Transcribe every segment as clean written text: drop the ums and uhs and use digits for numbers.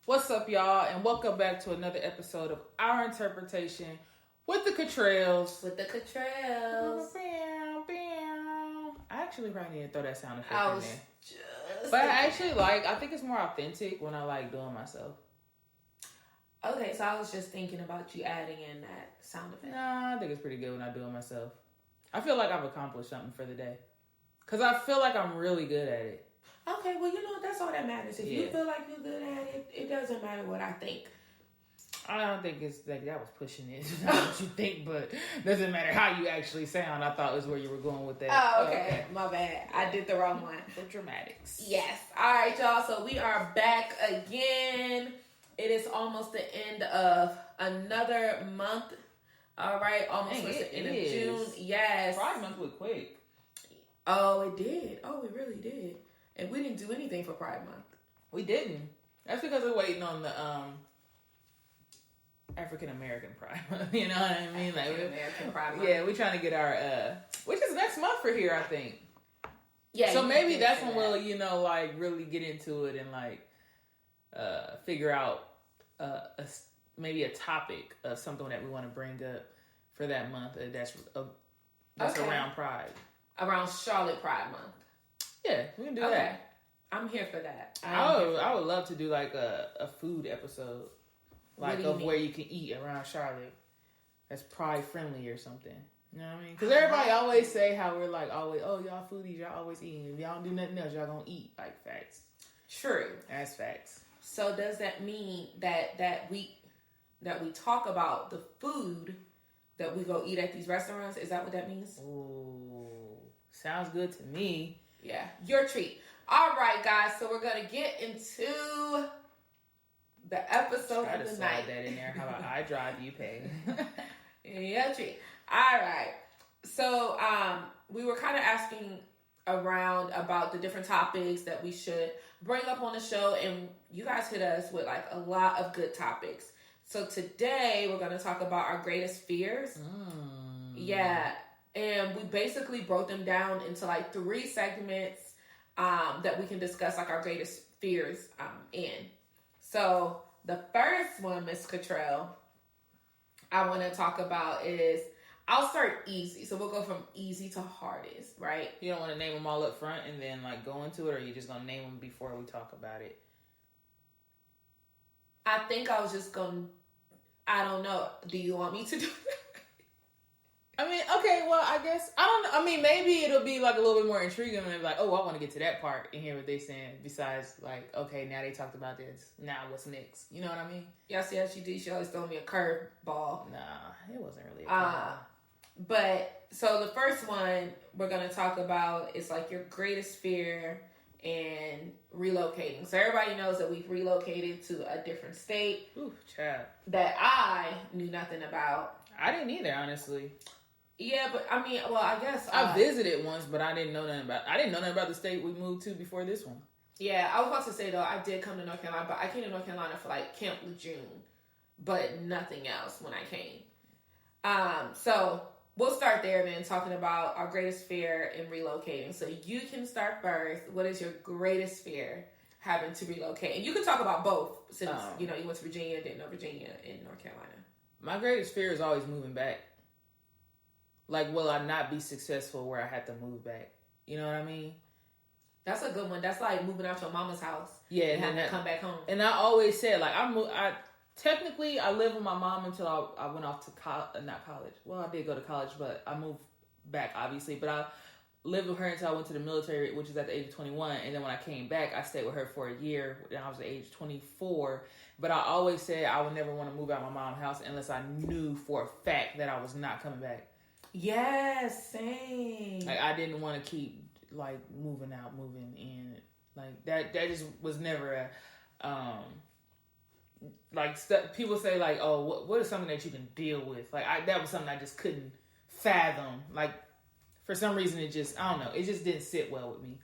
What's up, y'all, and welcome back to another episode of Our Interpretation with the Cottrells. I actually probably need to throw that sound effect in there. But I think it's more authentic when I like doing myself. Okay, so I was just thinking about you adding in that sound effect. Nah, I think it's pretty good when I do it myself. I feel like I've accomplished something for the day. Because I feel like I'm really good at it. Okay, well, that's all that matters. If you feel like you're good at it, it doesn't matter what I think. I don't think it's like that was pushing it. It's not what you think, but doesn't matter how you actually sound. I thought it was where you were going with that. Oh, okay. My bad. I did the wrong one. For dramatics. Yes. All right, y'all. So we are back again. It is almost the end of another month. All right. Almost the end of June. Yes. Pride month went quick. Oh, it did. Oh, it really did. And we didn't do anything for Pride Month. We didn't. That's because we're waiting on the African American Pride Month. You know what I mean? Like American Pride Month. Yeah, we're trying to get our which is next month for here, I think. Yeah. So maybe that's when we'll, really get into it and figure out maybe a topic of something that we want to bring up for that month that's around Pride. Around Charlotte Pride Month. Yeah, we can do that. I'm here for that. I would love to do a food episode, where you can eat around Charlotte. That's pride friendly or something. You know what I mean? Because everybody always say how we're y'all foodies, y'all always eating. If y'all don't do nothing else, y'all gonna eat. Like facts. True. That's facts. So does that mean that we talk about the food that we go eat at these restaurants? Is that what that means? Ooh, sounds good to me. Yeah, your treat. All right, guys. So we're gonna get into the episode Try of to the slide night. that in there. How about I drive, you pay? Your treat. All right. So we were kind of asking around about the different topics that we should bring up on the show, and you guys hit us with a lot of good topics. So today we're going to talk about our greatest fears. Yeah. And we basically broke them down into 3 segments that we can discuss our greatest fears in. So the first one, Miss Cottrell, I want to talk about is, I'll start easy. So we'll go from easy to hardest, right? You don't want to name them all up front and then go into it, or you just going to name them before we talk about it? I think I was just going, I don't know. Do you want me to do that? I mean, okay, well, I guess, I don't know. I mean, maybe it'll be a little bit more intriguing and I want to get to that part and hear what they're saying. Besides, okay, now they talked about this. Now what's next? You know what I mean? Yes, she did. She always throw me a curveball. Nah, it wasn't really a curveball. But, so the first one we're going to talk about is your greatest fear and relocating. So everybody knows that we've relocated to a different state. Ooh, child. That I knew nothing about. I didn't either, honestly. Yeah, but I mean, well, I guess I visited once, but I didn't know nothing about the state we moved to before this one. Yeah, I was about to say though, I did come to North Carolina, but I came to North Carolina for Camp Lejeune, but nothing else when I came. So we'll start there then, talking about our greatest fear in relocating. So you can start first. What is your greatest fear having to relocate? And you can talk about both, since you went to Virginia, didn't know Virginia, and North Carolina. My greatest fear is always moving back. Will I not be successful where I had to move back? You know what I mean? That's a good one. That's like moving out your mama's house. Yeah, and having to come back home. And I always said, technically, I lived with my mom until I went off to not college. Well, I did go to college, but I moved back, obviously. But I lived with her until I went to the military, which is at the age of 21. And then when I came back, I stayed with her for a year. And I was at age 24. But I always said I would never want to move out of my mom's house unless I knew for a fact that I was not coming back. Yes, same. I didn't want to keep moving out, moving in. That just was never a people say what is something that you can deal with? That was something I just couldn't fathom. For some reason it just, I don't know, it just didn't sit well with me.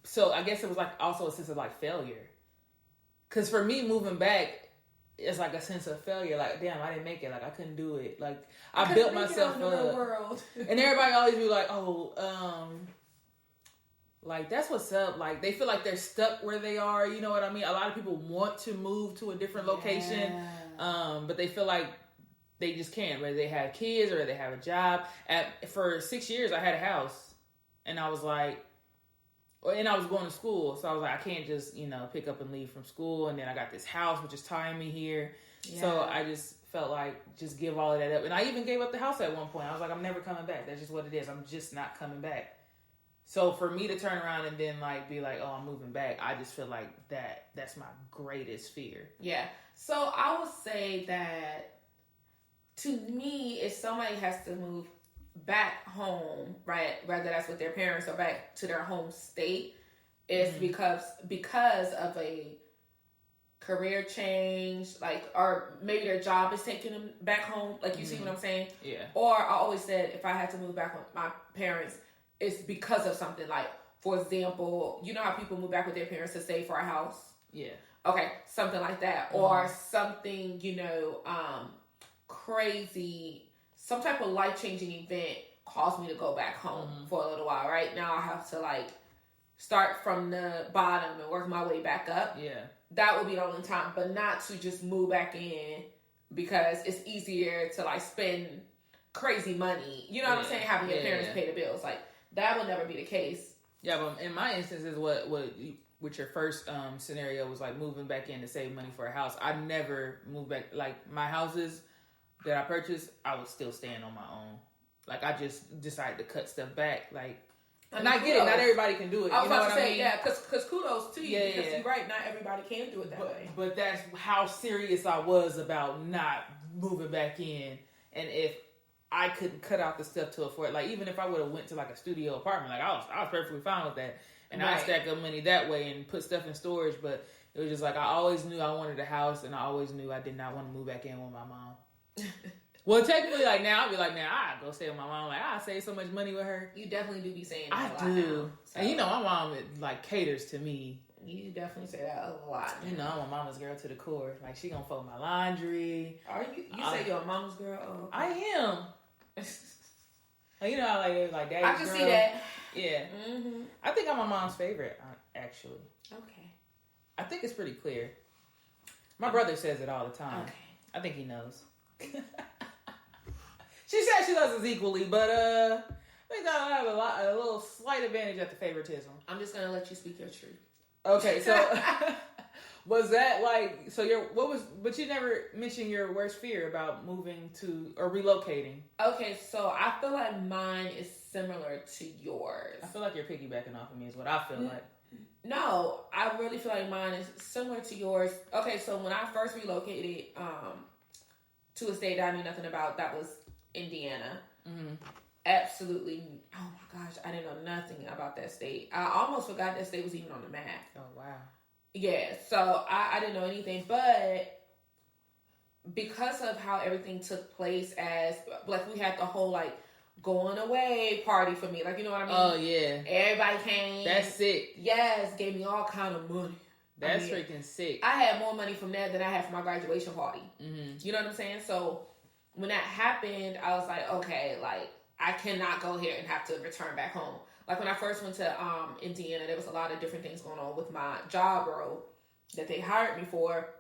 So I guess it was also a sense of failure. Cause for me, moving back, it's a sense of failure. Damn, I didn't make it. I couldn't do it. I built myself up. World. And everybody always be Like, that's what's up. Like, they feel like they're stuck where they are. You know what I mean? A lot of people want to move to a different location, but they feel like they just can't. Whether they have kids or they have a job. For 6 years, I had a house, and I was like, and I was going to school, so I was like, I can't just, pick up and leave from school, and then I got this house, which is tying me here. Yeah. So I just felt like, just give all of that up. And I even gave up the house at one point. I was like, I'm never coming back. That's just what it is. I'm just not coming back. So for me to turn around and then like be like, oh, I'm moving back, I just feel like that's my greatest fear. Yeah. So I would say that to me, if somebody has to move back home, right, whether that's with their parents or back to their home state, it's because of a career change, like, or maybe their job is taking them back home. Like, you see what I'm saying? Yeah. Or I always said, if I had to move back with my parents, it's because of something. Like, for example, you know how people move back with their parents to save for a house? Yeah. Okay, something like that. Or something, crazy, some type of life-changing event caused me to go back home for a little while. Right now I have to, like, start from the bottom and work my way back up. Yeah. That would be the only time, but not to just move back in because it's easier to, like, spend crazy money. You know what I'm saying? Having your parents pay the bills. Like, that would never be the case. Yeah, but in my instance is what with your first scenario was like moving back in to save money for a house. I never moved back. Like, my houses that I purchased, I was still staying on my own. Like, I just decided to cut stuff back. Like, and I get it. Not everybody can do it. I was about to say, yeah, because kudos to you. Yeah, because you're right. Not everybody can do it that way. But that's how serious I was about not moving back in. And if I couldn't cut out the stuff to afford, like, even if I would have went to like a studio apartment, like, I was perfectly fine with that. And I stack up money that way and put stuff in storage. But it was just like, I always knew I wanted a house, and I always knew I did not want to move back in with my mom. Well, technically, like, now, I'd be like, man, I'd go stay with my mom. Like, I save so much money with her. You definitely do be saying that I do. So. And, my mom, like, caters to me. You definitely say that a lot. I'm a mama's girl to the core. Like, she gonna fold my laundry. Are you? You say you're a mama's girl? Oh, okay. I am. Like, like daddy's I can girl. See that. Yeah. Mm-hmm. I think I'm my mom's favorite, actually. Okay. I think it's pretty clear. My brother says it all the time. Okay. I think he knows. She says she loves us equally, but I think I have a little slight advantage at the favoritism. I'm just gonna let you speak your truth. Okay, so was that like but you never mentioned your worst fear about moving to or relocating. Okay, so I feel like mine is similar to yours. I feel like you're piggybacking off of me is what I feel like. No, I really feel like mine is similar to yours. Okay, so when I first relocated to a state that I knew nothing about, that was Indiana. Mm-hmm. Absolutely. Oh my gosh, I didn't know nothing about that state. I almost forgot that state was even on the map. Oh wow. Yeah, so I didn't know anything, but because of how everything took place, as like we had the whole like going away party for me, like, you know what I mean? Oh yeah. Everybody came. That's sick. Yes, gave me all kind of money. That's freaking sick. I had more money from that than I had for my graduation party. Mm-hmm. You know what I'm saying? So when that happened, I was like, okay, like, I cannot go here and have to return back home. Like, when I first went to Indiana, there was a lot of different things going on with my job role that they hired me for.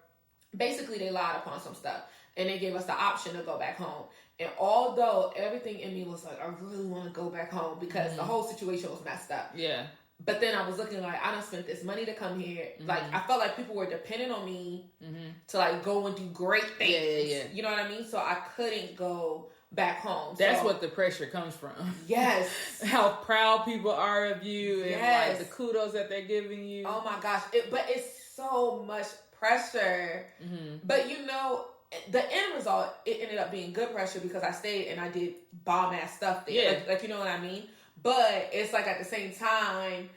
Basically, they lied upon some stuff, and they gave us the option to go back home. And although everything in me was like, I really want to go back home because the whole situation was messed up. Yeah. But then I was looking like, I done spent this money to come here. Mm-hmm. Like, I felt like people were depending on me to, like, go and do great things. Yeah. You know what I mean? So I couldn't go back home. That's what the pressure comes from. Yes. How proud people are of you and, like, the kudos that they're giving you. Oh, my gosh. But it's so much pressure. Mm-hmm. But, the end result, it ended up being good pressure because I stayed and I did bomb-ass stuff there. Yeah. Like, you know what I mean? But it's like at the same time,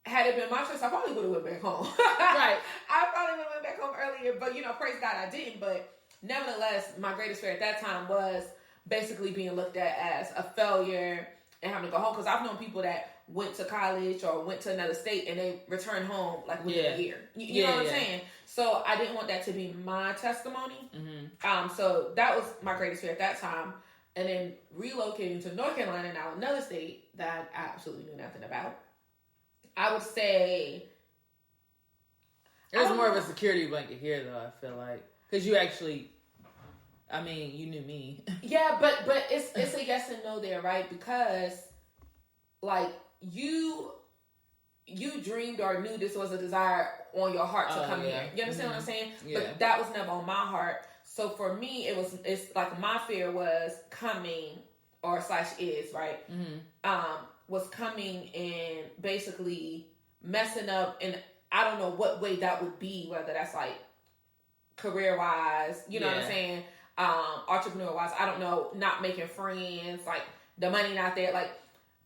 had it been my choice, I probably would have went back home. Right. I probably would have went back home earlier, but praise God I didn't. But nevertheless, my greatest fear at that time was basically being looked at as a failure and having to go home. Because I've known people that went to college or went to another state and they returned home like within a year. You know what I'm saying? So I didn't want that to be my testimony. Mm-hmm. So that was my greatest fear at that time. And then relocating to North Carolina, now another state that I absolutely knew nothing about. I would say there's more of a security blanket here, though. I feel like because you actually, I mean, you knew me. Yeah, but it's a yes and no there, right? Because like you dreamed or knew this was a desire on your heart to come here. You understand what I'm saying? Yeah. But that was never on my heart. So for me, it's like my fear was coming or / is, right? Was coming and basically messing up, and I don't know what way that would be, whether that's like career wise, you know what I'm saying? Entrepreneur wise, I don't know, not making friends, like the money not there, like,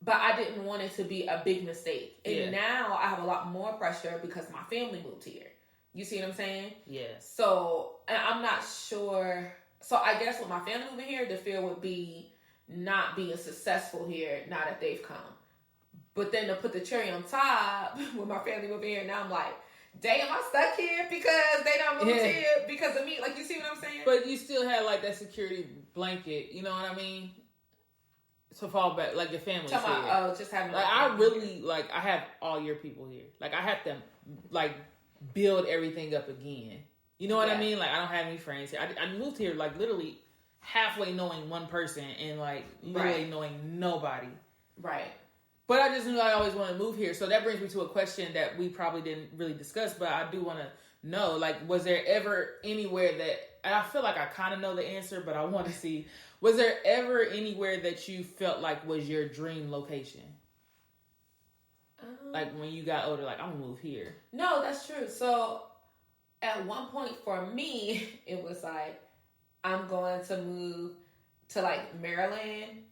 but I didn't want it to be a big mistake. And now I have a lot more pressure because my family moved here. You see what I'm saying? Yes. So, and I'm not sure. So I guess with my family moving here, the fear would be not being successful here now that they've come. But then to put the cherry on top, with my family moving here, now I'm like, damn, I'm stuck here because they don't move here because of me. Like, you see what I'm saying? But you still had like that security blanket, you know what I mean? To fall back, like your family's here. Just having like I really like I have all your people here. Like I have to like build everything up again. You know what I mean? Like I don't have any friends here. I moved here like literally halfway knowing one person and like literally knowing nobody. Right. But I just knew I always wanted to move here. So that brings me to a question that we probably didn't really discuss, but I do want to know, like, was there ever anywhere that, and I feel like I kind of know the answer, but I want to see, was there ever anywhere that you felt like was your dream location? Like when you got older, like, I'm going to move here. No, that's true. So at one point for me, it was like, I'm going to move to like Maryland.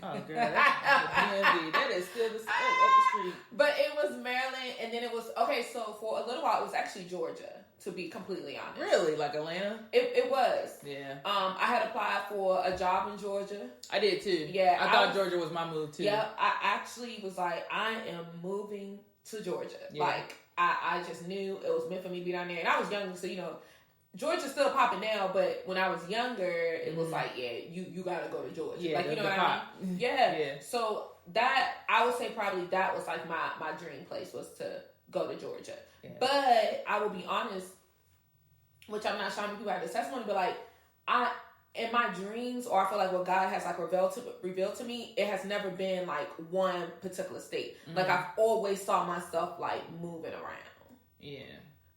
Oh girl, that's DMV. That is still up the street. But it was Maryland, and then it was so for a little while it was actually Georgia, to be completely honest. Really, like Atlanta? It was. Yeah. I had applied for a job in Georgia. I did too. Yeah, I thought Georgia was my move too. Yeah, I actually was like, I am moving to Georgia. Yeah. Like I just knew it was meant for me to be down there, and I was young, so Georgia's still popping now, but when I was younger, it was like, you gotta go to Georgia. Yeah, like, you know what I mean? Yeah. So that, I would say probably that was like my dream place, was to go to Georgia. Yeah. But I will be honest, which I'm not sure how many people have this testimony, but like, in my dreams, or I feel like what God has like revealed to me, it has never been like one particular state. Mm-hmm. Like I've always saw myself like moving around. Yeah.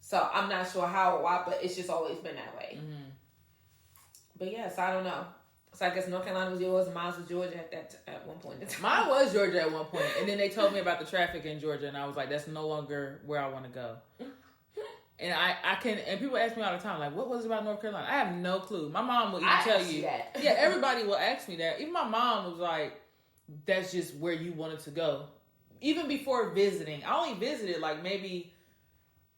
So I'm not sure how or why, but it's just always been that way. Mm-hmm. But yes, I don't know. So I guess North Carolina was yours, and mine was Georgia at one point in time. Mine was Georgia at one point, and then they told me about the traffic in Georgia, and I was like, that's no longer where I want to go. And I can, and people ask me all the time, like, what was it about North Carolina? I have no clue. My mom will even tell you. That. Yeah, everybody will ask me that. Even my mom was like, that's just where you wanted to go. Even before visiting. I only visited like maybe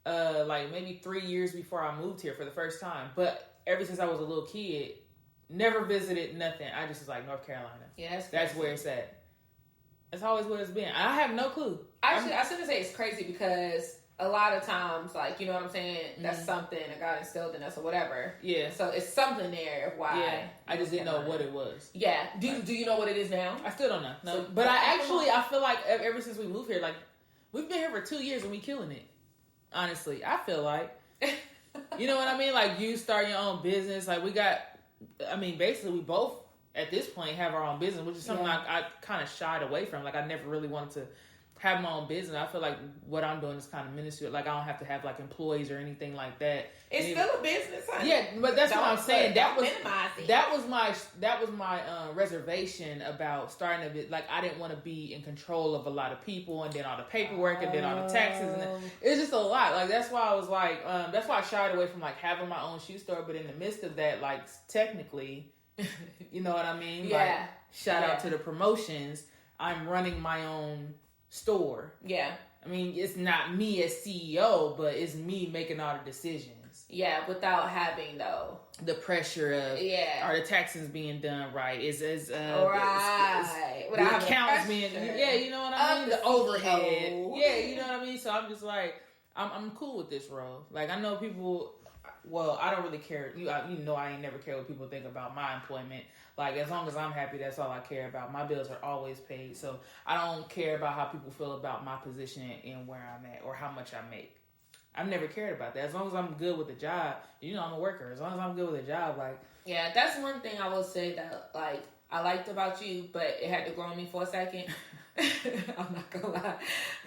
3 years before I moved here for the first time. But ever since I was a little kid, never visited nothing. I just was like, North Carolina. Yeah, that's where it's at. That's always where it's been. I have no clue. Actually, I shouldn't say it's crazy because a lot of times, like, you know what I'm saying? That's something that God instilled in us or whatever. Yeah. So it's something there of why. Yeah. I just didn't know what it was. Yeah. Do you know what it is now? I still don't know. No. So, but I feel like ever since we moved here, like, we've been here for 2 years and we killing it. Honestly, I feel like, you know what I mean? Like, you start your own business. Like, basically we both at this point have our own business, which is something I kind of shied away from. Like, I never really wanted to have my own business. I feel like what I'm doing is kind of minuscule. Like, I don't have to have like employees or anything like that. It's still a business, honey. Yeah, but that's what I'm saying. That was my reservation about starting a bit. Like, I didn't want to be in control of a lot of people, and then all the paperwork, and then all the taxes, and it's just a lot. Like, that's why I was like, that's why I shied away from like having my own shoe store. But in the midst of that, like, technically, you know what I mean? Yeah. Like, shout out to the promotions. I'm running my own store. Yeah. I mean, it's not me as CEO, but it's me making all the decisions. Yeah, without having though the pressure of are the taxes being done right? Is the accounts being you know what I mean? The overhead. Yeah, you know what I mean? So I'm just like, I'm cool with this role. Like, I know people well, I don't really care. You know, I ain't never care what people think about my employment. Like, as long as I'm happy, that's all I care about. My bills are always paid, so I don't care about how people feel about my position and where I'm at or how much I make. I've never cared about that. As long as I'm good with the job, you know, I'm a worker. As long as I'm good with the job, like... Yeah, that's one thing I will say that, like, I liked about you, but it had to grow on me for a second. I'm not gonna lie.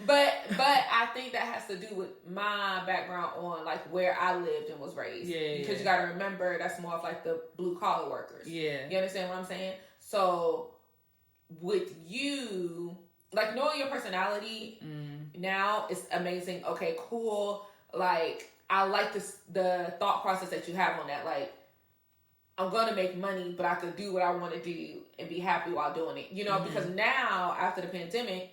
But I think that has to do with my background on, like, where I lived and was raised. Yeah. Because you gotta remember, that's more of, like, the blue-collar workers. Yeah. You understand what I'm saying? So, with you, like, knowing your personality now is amazing. Okay, cool. Like, I like the thought process that you have on that. Like, I'm going to make money, but I could do what I want to do and be happy while doing it. You know, because now, after the pandemic,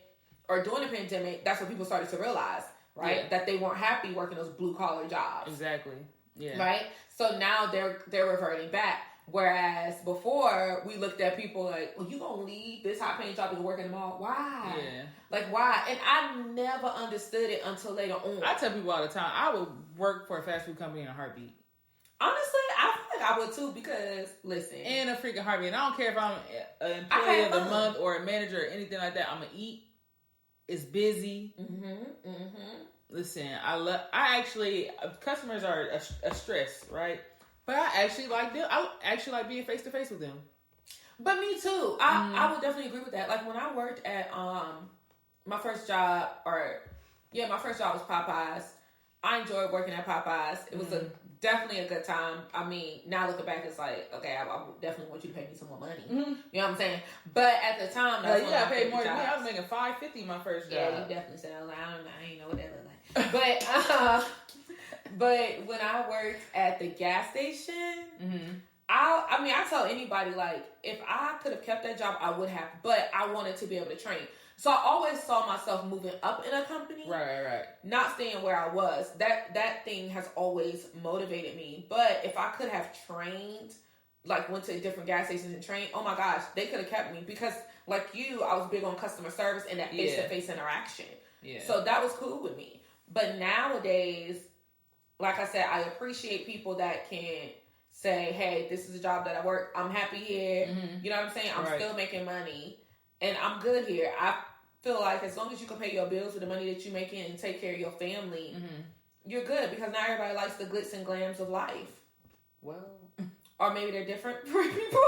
or during the pandemic, that's what people started to realize, right? Yeah. That they weren't happy working those blue-collar jobs. Exactly. Yeah. Right? So now they're reverting back. Whereas before, we looked at people like, well, you going to leave this high-paying job to work in the mall? Why? Yeah. Like, why? And I never understood it until later on. I tell people all the time, I would work for a fast food company in a heartbeat. Honestly, I feel like I would too because, listen. In a freaking heartbeat. And I don't care if I'm an employee of the month or a manager or anything like that. I'm going to eat. It's busy. Listen, customers are a stress, right? But I actually like them. I actually like being face to face with them. But me too. I would definitely agree with that. Like when I worked at my first job was Popeyes. I enjoyed working at Popeyes. It was definitely a good time. I mean, now looking back, it's like, okay, I definitely want you to pay me some more money. You know what I'm saying? But at the time, that's you got paid more than me. I was making $5.50 my first job. Yeah, you definitely said. I was like, I ain't know what that looked like. But when I worked at the gas station, I tell anybody, like, if I could have kept that job, I would have. But I wanted to be able to train. So I always saw myself moving up in a company. Right. Not staying where I was. That thing has always motivated me. But if I could have trained, like went to different gas stations and trained, oh my gosh, they could have kept me. Because like you, I was big on customer service and that face-to-face interaction. Yeah. So that was cool with me. But nowadays, like I said, I appreciate people that can say, hey, this is a job that I work. I'm happy here. You know what I'm saying? I'm still making money. And I'm good here. I feel like as long as you can pay your bills with the money that you're making and take care of your family, you're good. Because not everybody likes the glitz and glams of life. Well. Or maybe they're different for people.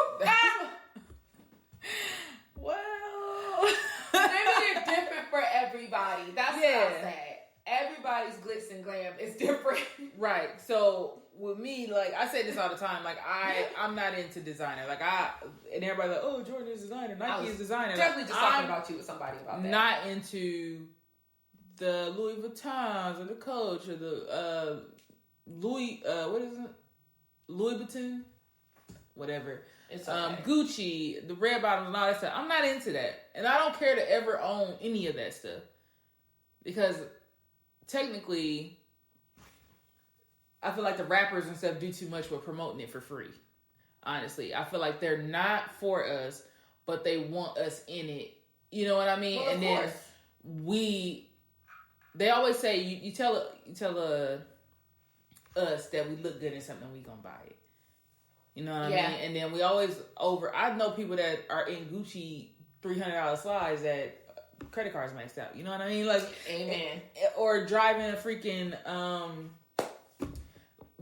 Well. Maybe they're different for everybody. That's what I'm saying. Everybody's glitz and glam is different. Right. So with me, like I say this all the time, like I'm not into designer. Like and everybody's like, oh, Jordan is designer, Nike is designer. Definitely like, just talking about you with somebody about that. Not into the Louis Vuittons or the Coach or the Louis Vuitton, whatever. It's okay. Gucci, the red bottoms and all that stuff. I'm not into that. And I don't care to ever own any of that stuff. Because technically, I feel like the rappers and stuff do too much with promoting it for free. Honestly, I feel like they're not for us, but they want us in it. You know what I mean? Well, and then they always say you tell us that we look good in something, we gonna buy it. You know what I mean? And then we always I know people that are in Gucci $300 slides that credit cards maxed out. You know what I mean? Like, amen. Or driving a freaking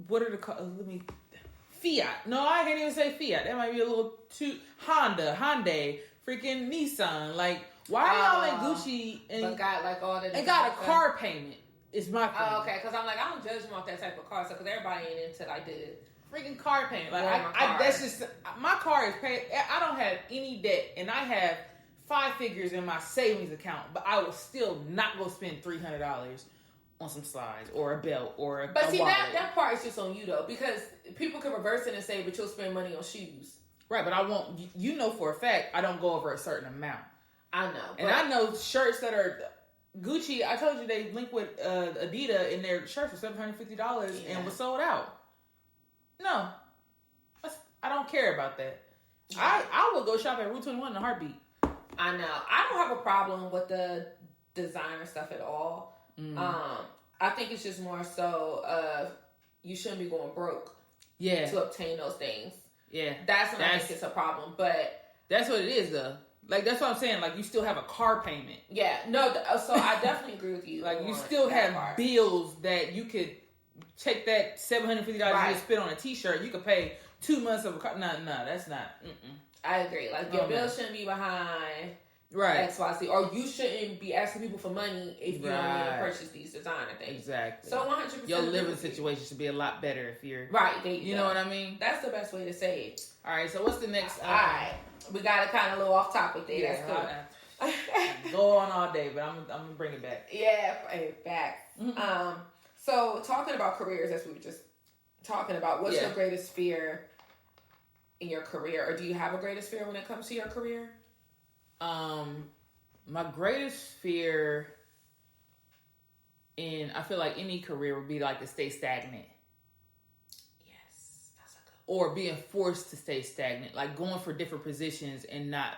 what are the Fiat? No, I can't even say Fiat. That might be a little too Hyundai, freaking Nissan. Like, why are y'all in Gucci and got like all the and got a car payment? Is my thing. Oh, okay, because I'm like, I don't judge them off that type of car, so because everybody ain't into like the freaking car payment. Like, that's just my car is paid. I don't have any debt, and I have 5 figures in my savings account, but I will still not go spend $300 on some slides or a belt or a But see, wallet. that part is just on you though, because people can reverse it and say, but you'll spend money on shoes. Right, but I won't. You know for a fact I don't go over a certain amount. I know, and I know shirts that are Gucci. I told you they link with Adidas, and their shirts were $750 and was sold out. No, I don't care about that. Yeah. I will go shop at Route 21 in a heartbeat. I know. I don't have a problem with the designer stuff at all. I think it's just more so you shouldn't be going broke. Yeah. To obtain those things. Yeah. That's when I think it's a problem. But that's what it is, though. Like, that's what I'm saying. Like, you still have a car payment. Yeah. No, so I definitely agree with you. Like, you still have bills that you could take that $750 you just spent on a t-shirt. You could pay 2 months of a car. No, that's not. I agree. Like, your bill shouldn't be behind XYZ. Or you shouldn't be asking people for money if you don't need to purchase these designer things. Exactly. So 100%. Your living situation should be a lot better if you're... Right. You know what I mean? That's the best way to say it. All right, so what's the next... All right. We got it kind of a little off topic there. Yeah, that's cool. Go on all day, but I'm going to bring it back. Yeah, back. So talking about careers, as we were just talking about, what's your greatest fear in your career? Or do you have a greatest fear when it comes to your career? My greatest fear in, I feel like any career would be like to stay stagnant. Or being forced to stay stagnant, like going for different positions and not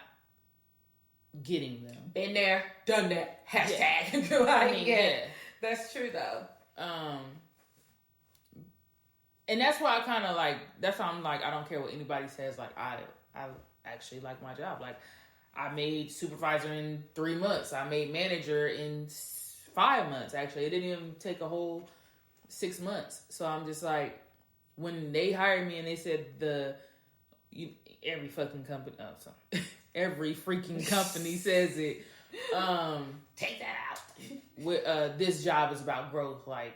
getting them. Been there, done that. Hashtag. Yeah. Like, I mean, yeah. That's true though. And that's why I kind of like. That's why I'm like, I don't care what anybody says. Like, I actually like my job. Like, I made supervisor in 3 months. I made manager in 5 months. Actually, it didn't even take a whole 6 months. So I'm just like. When they hired me and they said every fucking company, every freaking company says it. Take that out. With this job is about growth, like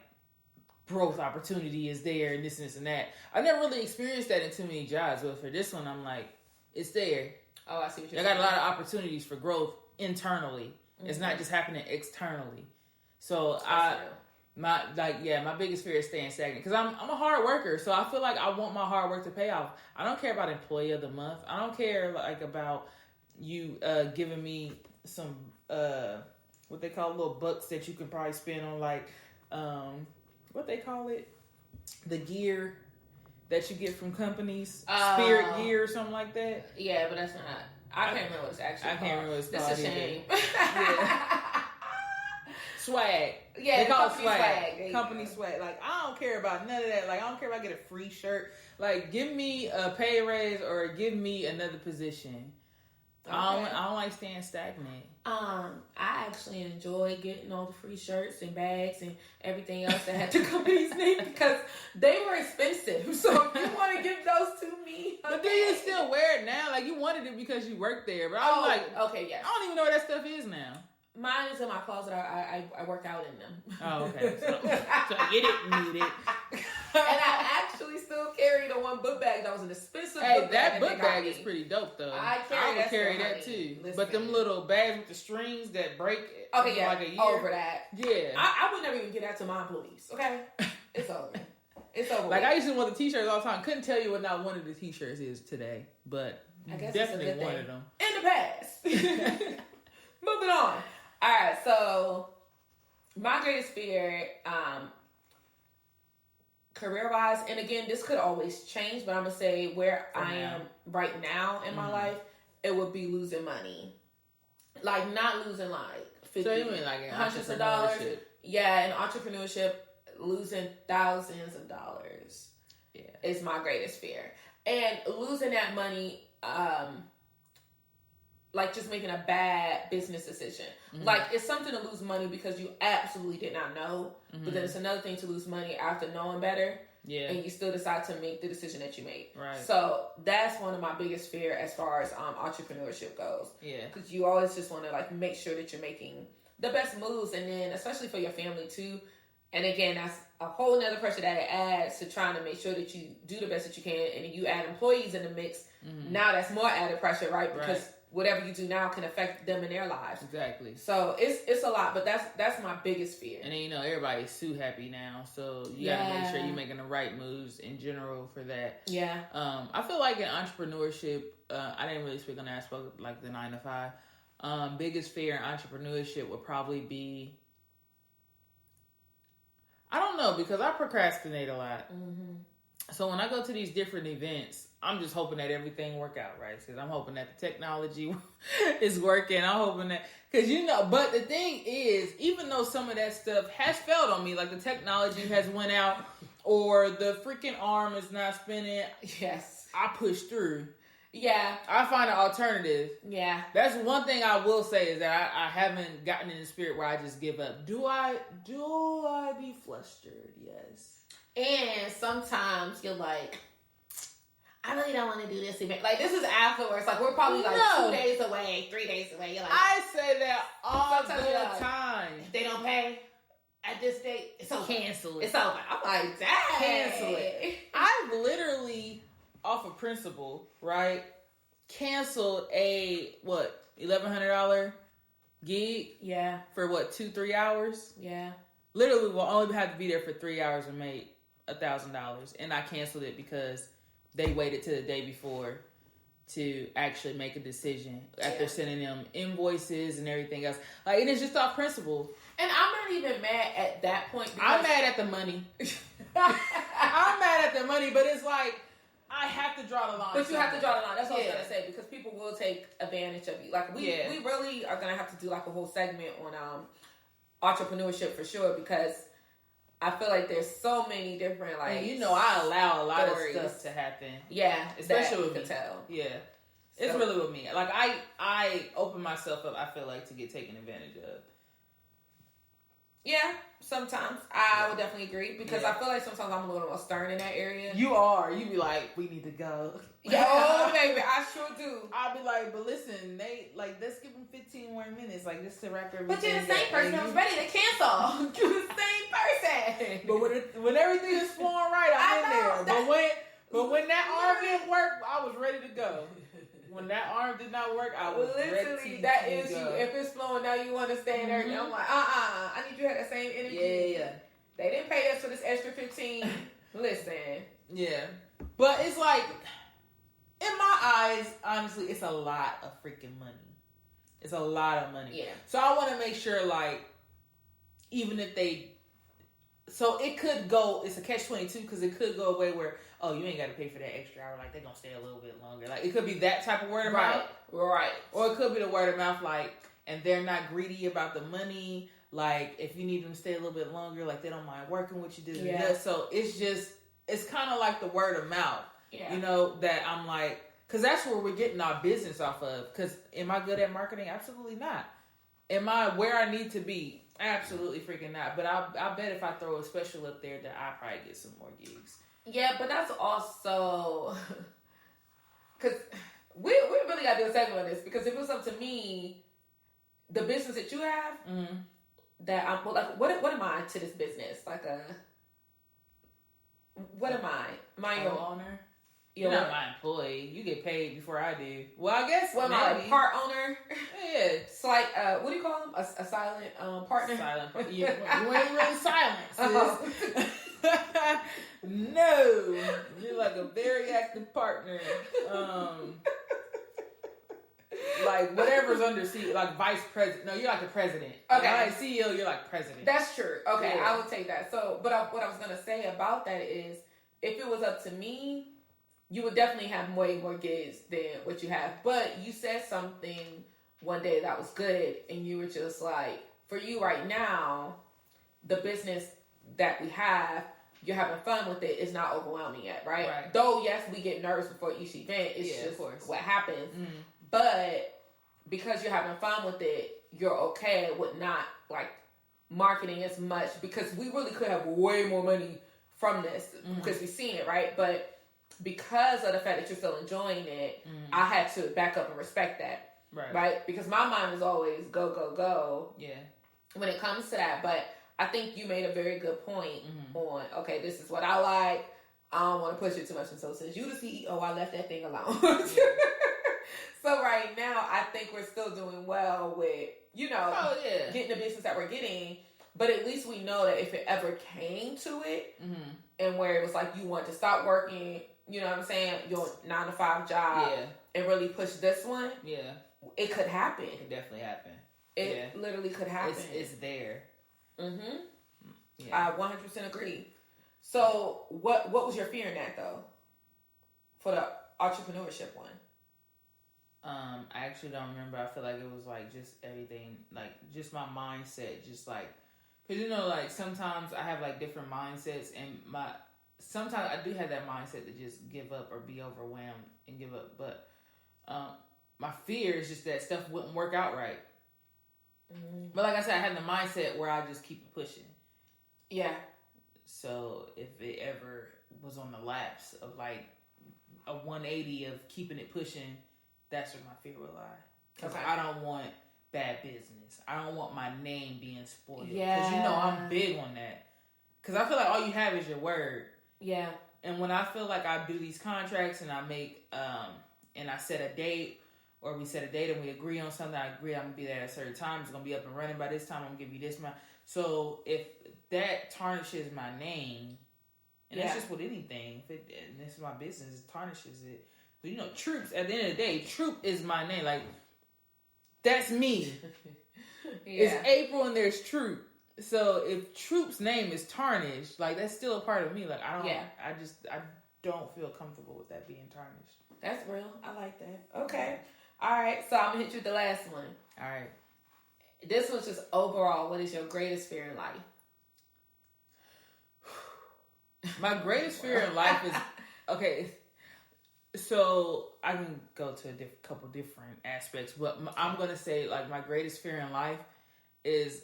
growth opportunity is there, and this and that. I never really experienced that in too many jobs, but for this one, I'm like, it's there. Oh, I see what you're saying. I got a lot of opportunities for growth internally. Mm-hmm. It's not just happening externally. So My biggest fear is staying stagnant because I'm a hard worker, so I feel like I want my hard work to pay off. I don't care about employee of the month. I don't care like about you giving me some what they call little bucks that you can probably spend on like what they call it, the gear that you get from companies, spirit gear or something like that. Yeah, but that's not. I can't remember what it's actually called. I can't remember what it's called. That's a shame. Swag. Yeah, they call it swag. Company swag. Like, I don't care about none of that. Like, I don't care if I get a free shirt. Like, give me a pay raise or give me another position. Okay. I don't like staying stagnant. I actually enjoy getting all the free shirts and bags and everything else that had the company's name because they were expensive. So if you want to give those to me, but then you still wear it now. Like, you wanted it because you worked there. But I was like, okay, yeah. I don't even know what that stuff is now. Mine is in my closet. I work out in them. Oh, okay. So you didn't need it. And I actually still carry the one book bag that was an expensive book bag. That book bag is pretty dope, though. I would carry that, too. Listen. But them little bags with the strings that break like a year. Over that. Yeah. I would never even give that to my employees, okay? It's over. It's over. Like, I used to want the t-shirts all the time. Couldn't tell you what not one of the t-shirts is today, but I guess definitely wanted them. In the past. Moving on. All right, so my greatest fear, career-wise, and again, this could always change, but I'm going to say where I am right now in my life, it would be losing money. Like, not losing, like, 50, so you mean like in hundreds of dollars. Yeah, in entrepreneurship, losing thousands of dollars is my greatest fear. And losing that money, like just making a bad business decision. Mm-hmm. Like, it's something to lose money because you absolutely did not know, but then it's another thing to lose money after knowing better. Yeah. And you still decide to make the decision that you made. Right. So that's one of my biggest fear as far as entrepreneurship goes. Yeah. Because you always just want to like make sure that you're making the best moves, and then especially for your family too. And again, that's a whole nother pressure that it adds to trying to make sure that you do the best that you can, and then you add employees in the mix. Mm-hmm. Now that's more added pressure, right? Because whatever you do now can affect them in their lives. Exactly. So it's a lot, but that's my biggest fear. And then, everybody's too happy now, so you gotta make sure you're making the right moves in general for that. Yeah. I feel like in entrepreneurship, I didn't really speak on that. I spoke like the 9 to 5. Biggest fear in entrepreneurship would probably be, I don't know, because I procrastinate a lot. Mm-hmm. So when I go to these different events, I'm just hoping that everything work out, right? Because I'm hoping that the technology is working. I'm hoping that, because but the thing is, even though some of that stuff has failed on me, like the technology has went out, or the freaking arm is not spinning. Yes. I push through. Yeah. I find an alternative. Yeah. That's one thing I will say is that I haven't gotten in the spirit where I just give up. Do I be flustered? Yes. And sometimes you're like, I really don't want to do this event. Like, this is afterwards. Like, we're probably like 2 days away, 3 days away. You're like, I say that all the like, time. If they don't pay at this date, it's over. Cancel it. It's over. I'm like, dang. Cancel it. I've literally, off of principle, right, canceled a, $1,100 gig? Yeah. For 2-3 hours? Yeah. Literally, we'll only have to be there for 3 hours and made $1,000. And I canceled it because they waited till the day before to actually make a decision after sending them invoices and everything else. Like, and it's just off principle. And I'm not even mad at that point. I'm mad at the money. I'm mad at the money, but it's like, I have to draw the line. But you have to draw the line. That's what I was going to say, because people will take advantage of you. Like, we really are going to have to do like a whole segment on entrepreneurship for sure, because I feel like there's so many different, like, and I allow a lot of stuff to happen. Yeah, especially with me. Tell. Yeah, it's really with me. Like, I open myself up, I feel like, to get taken advantage of. Yeah, sometimes I would definitely agree, because I feel like sometimes I'm a little more stern in that area. You are. You be like, we need to go. Yeah, oh baby, I sure do. I'll be like, but listen, let's give them 15 more minutes, like, just to wrap everything. But you're the same person that was ready to cancel. You're the same person. But when everything is flowing right, I'm in there. But when that arm didn't work, I was ready to go. When that arm did not work, I was literally ready that to is go. You. If it's flowing now, you understand everything. I'm like, I need you to have that same energy. Yeah. They didn't pay us for this extra 15. Listen. Yeah. But it's like, in my eyes, honestly, it's a lot of freaking money. It's a lot of money. Yeah. So I want to make sure, like, even if so it could go, it's a catch-22, because it could go away where, oh, you ain't got to pay for that extra hour. Like, they're going to stay a little bit longer. Like, it could be that type of word of mouth. Right. Or it could be the word of mouth, like, and they're not greedy about the money. Like, if you need them to stay a little bit longer, like, they don't mind working with you. So it's kind of like the word of mouth. Yeah. That I'm like, because that's where we're getting our business off of. Because am I good at marketing? Absolutely not. Am I where I need to be? Absolutely freaking not. But I bet if I throw a special up there, that I'll probably get some more gigs. Yeah, but that's also because we really got to do a segment on this, because if it was up to me, the business that you have, that I'm like, what am I to this business? Like what am I? Am I your owner? You're not my employee. You get paid before I do. Well, I guess what am I, a part owner? Yeah. It's like what do you call them? A silent partner. Silent partner. You ain't really silent, sis. No, you're like a very active partner. Like whatever's under CEO, like vice president. No, you're like the president. Okay, like CEO, you're like president. That's true. Okay, yeah. I would take that. So, but what I was gonna say about that is, if it was up to me, you would definitely have way more gigs than what you have. But you said something one day that was good, and you were just like, for you right now, the business that we have, you're having fun with it. It's not overwhelming yet, right? Though, yes, we get nervous before each event. It's just what happens. Mm-hmm. But because you're having fun with it, you're okay with not like marketing as much, because we really could have way more money from this because we've seen it, right? But because of the fact that you're still enjoying it, I had to back up and respect that, right? Because my mind is always go, go, go. Yeah. When it comes to that, but I think you made a very good point on, okay, this is what I like. I don't want to push it too much. And so since you're the CEO, I left that thing alone. So right now, I think we're still doing well with, getting the business that we're getting. But at least we know that if it ever came to it, and where it was like you want to stop working, you know what I'm saying, your 9-to-5 job, and really push this one, it could happen. It could definitely happen. It literally could happen. It's there. I 100% agree. So what was your fear in that though? For the entrepreneurship one? I actually don't remember. I feel like it was like just everything, like just my mindset, just like, cause like sometimes I have like different mindsets, and sometimes I do have that mindset to just give up or be overwhelmed and give up. But my fear is just that stuff wouldn't work out right. Mm-hmm. But like I said, I had the mindset where I just keep pushing. Yeah. So if it ever was on the lapse of like a 180 of keeping it pushing, that's where my fear would lie. Because I don't want bad business. I don't want my name being spoiled. Yeah. Because you know I'm big on that. Because I feel like all you have is your word. Yeah. And when I feel like I do these contracts and I make, and I set a date, or we set a date and we agree on something, I agree I'm going to be there at a certain time. It's going to be up and running by this time. I'm going to give you this amount. So if that tarnishes my name, and that's just with anything, and this is my business, it tarnishes it. So, you know, Troops, at the end of the day, Troop is my name. Like, that's me. It's April and there's Troop. So if Troop's name is tarnished, like, that's still a part of me. Like, I don't feel comfortable with that being tarnished. That's real. I like that. Okay. All right. So I'm going to hit you with the last one. All right. This one's just overall, what is your greatest fear in life? My greatest fear in life is, okay, so I can go to a couple different aspects, but I'm going to say, like, my greatest fear in life is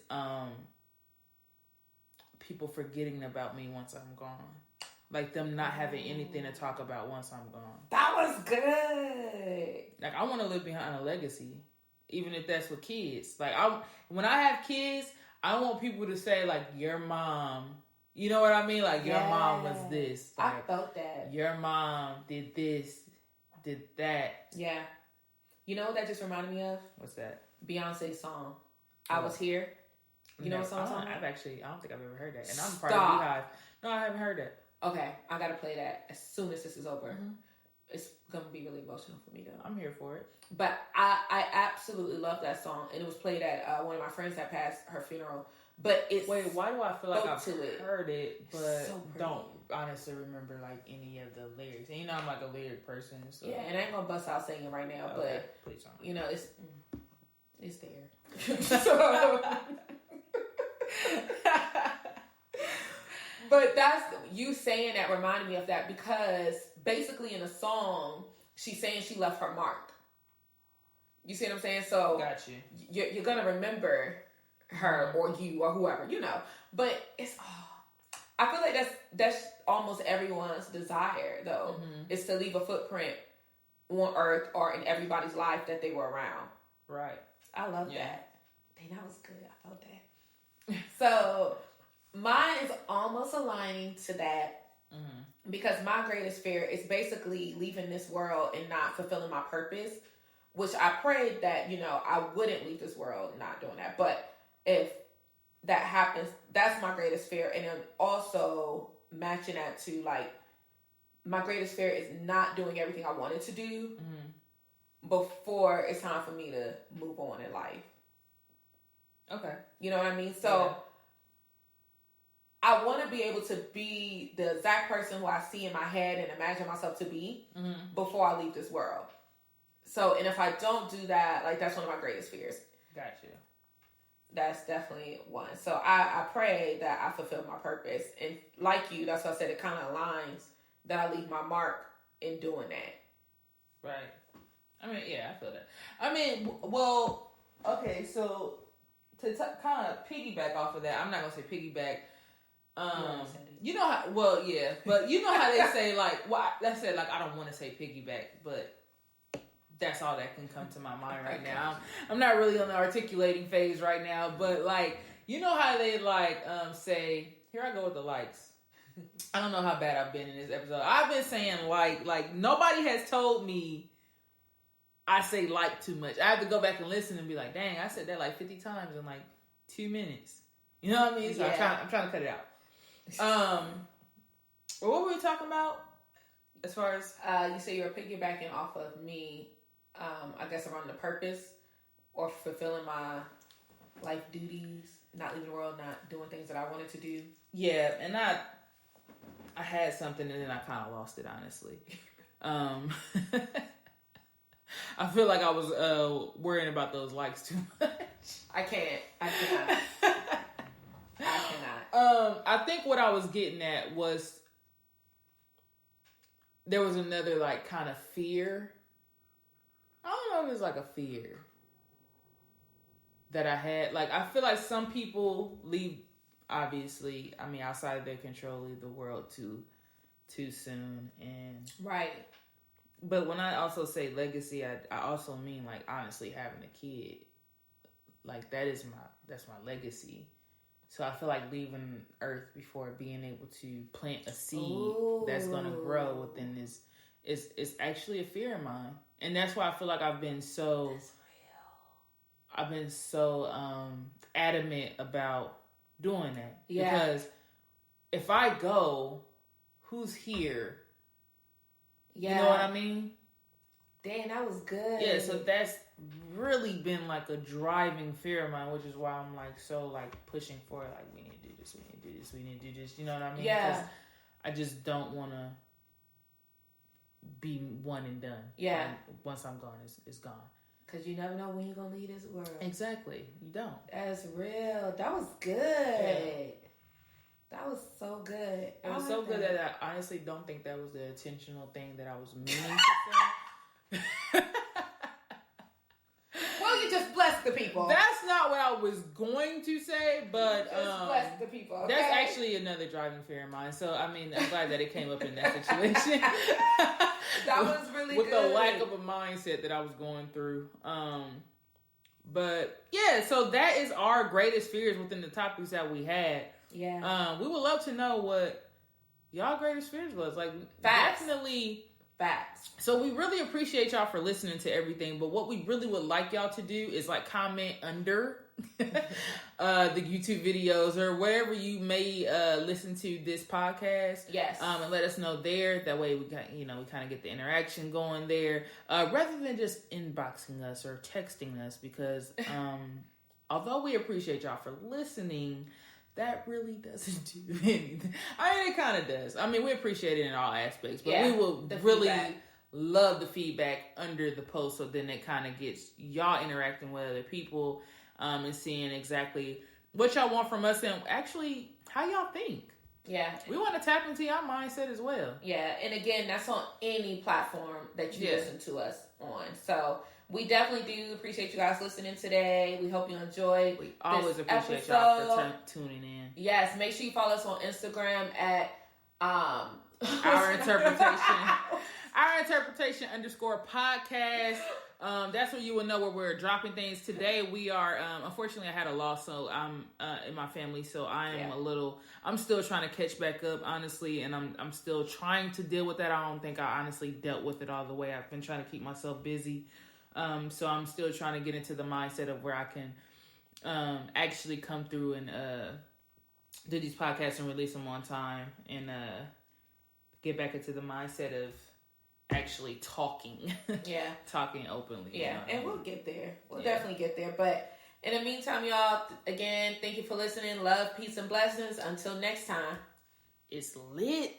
people forgetting about me once I'm gone. Like, them not having anything to talk about once I'm gone. That was good. Like, I want to live behind a legacy, even if that's with kids. Like, when I have kids, I want people to say, like, your mom, you know what I mean? Like, your mom was this. Like, I felt that. Your mom did this, did that. Yeah. You know what that just reminded me of? What's that? Beyonce's song, I Was Here. You know what song? I don't think I've ever heard that. And I'm part of Beehive. No, I haven't heard that. Okay, I gotta play that as soon as this is over. Mm-hmm. It's gonna be really emotional for me though. I'm here for it. But I absolutely love that song, and it was played at one of my friends that passed her funeral. But it's why do I feel like I've heard it, but don't honestly remember like any of the lyrics? And you know I'm like a lyric person, so yeah. And I ain't gonna bust out singing right now, but please don't. You know it's there. So. But that's you saying that reminded me of that because basically in a song she's saying she left her mark. You see what I'm saying? So got you. You're gonna remember her or you or whoever, you know. But it's I feel like that's almost everyone's desire though, is to leave a footprint on earth or in everybody's life that they were around. Right. I love that. Dang, that was good. I felt that. So mine is almost aligning to that because my greatest fear is basically leaving this world and not fulfilling my purpose, which I prayed that, you know, I wouldn't leave this world not doing that. But if that happens, that's my greatest fear. And then also matching that to, like, my greatest fear is not doing everything I wanted to do before it's time for me to move on in life. Okay. You know what I mean? So I want to be able to be the exact person who I see in my head and imagine myself to be before I leave this world. So, and if I don't do that, like, that's one of my greatest fears. Gotcha. That's definitely one. So I pray that I fulfill my purpose. And like you, that's why I said it kind of aligns that I leave my mark in doing that. Right. I mean, yeah, I feel that. I mean, well, okay, so to kind of piggyback off of that, I'm not going to say piggyback. You know how, well, yeah, but you know how they say, like, well, let's say, like, I don't want to say piggyback, but that's all that can come to my mind right now. I'm not really on the articulating phase right now, but, like, you know how they, like, say, here I go with the likes. I don't know how bad I've been in this episode. I've been saying like, nobody has told me I say like too much. I have to go back and listen and be like, dang, I said that like 50 times in like 2 minutes. You know what I mean? So I'm trying to cut it out. What were we talking about? As far as you say you're piggybacking off of me, I guess around the purpose or fulfilling my life duties, not leaving the world, not doing things that I wanted to do. Yeah, and I had something and then I kind of lost it, honestly. I feel like I was worrying about those likes too much. I cannot. I think what I was getting at was there was another like kind of fear. I don't know if it's like a fear that I had. Like, I feel like some people leave, obviously, I mean, outside of their control, leave the world too soon. And right. But when I also say legacy, I also mean like honestly having a kid. Like that's my legacy. So I feel like leaving Earth before being able to plant a seed that's gonna grow within this is actually a fear of mine. And that's why I feel like I've been so adamant about doing that. Yeah. Because if I go, who's here? Yeah. You know what I mean? Dang, that was good. Yeah, so that's really been like a driving fear of mine, which is why I'm like so like pushing for it. Like, we need to do this, we need to do this, we need to do this. You know what I mean? Yeah. Because I just don't want to be one and done. Yeah. And once I'm gone, it's gone. Because you never know when you're going to leave this world. Exactly. You don't. That's real. That was good. Yeah. That was so good. It was so good that I honestly don't think that was the intentional thing that I was meaning to say. Well, you just bless the people. That's not what I was going to say, but just bless the people. Okay? That's actually another driving fear of mine. So I mean, I'm glad that it came up in that situation. That was really with good. the lack of a mindset that I was going through. But yeah, so that is our greatest fears within the topics that we had. Yeah. We would love to know what y'all greatest fears was. Like, facts. Definitely facts. So we really appreciate y'all for listening to everything. But what we really would like y'all to do is like comment under the YouTube videos or wherever you may listen to this podcast. Yes. And let us know there. That way we got, we kind of get the interaction going there, rather than just inboxing us or texting us, because although we appreciate y'all for listening, that really doesn't do anything. I mean, it kind of does. I mean, we appreciate it in all aspects, but we will really love the feedback under the post, so then it kind of gets y'all interacting with other people and seeing exactly what y'all want from us and actually how y'all think. Yeah. We want to tap into your mindset as well. Yeah, and again, that's on any platform that you listen to us on. So we definitely do appreciate you guys listening today. We hope you enjoyed. We always appreciate y'all for tuning in. Yes, make sure you follow us on Instagram at our interpretation _podcast. That's where you will know where we're dropping things. Today we are unfortunately I had a loss, so I'm in my family, so I am I'm still trying to catch back up, honestly, and I'm still trying to deal with that. I don't think I honestly dealt with it all the way. I've been trying to keep myself busy. So I'm still trying to get into the mindset of where I can actually come through and do these podcasts and release them on time and get back into the mindset of actually talking. Yeah. Talking openly. Yeah, and we'll get there. We'll definitely get there. But in the meantime, y'all, again, thank you for listening. Love, peace, and blessings. Until next time. It's lit.